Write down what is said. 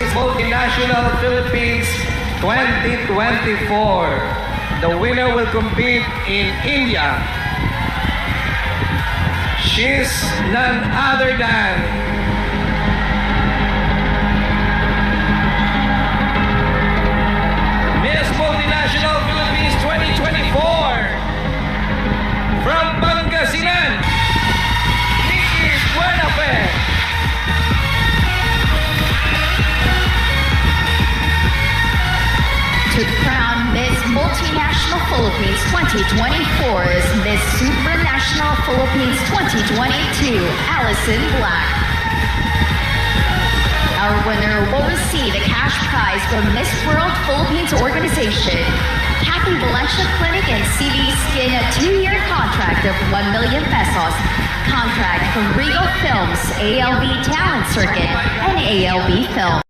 Multinational Philippines 2024. The winner will compete in India. She's none other than Miss Multinational Philippines 2024 from Pangasinense, to crown Miss Multinational Philippines 2024 is Miss Supranational Philippines 2022, Allison Black. Our winner will receive a cash prize from Miss World Philippines Organization, Kathy Valencia Clinic and CV Skin, a 2-year contract of 1 million pesos, contract from Regal Films, ALB Talent Circuit, and ALB Film.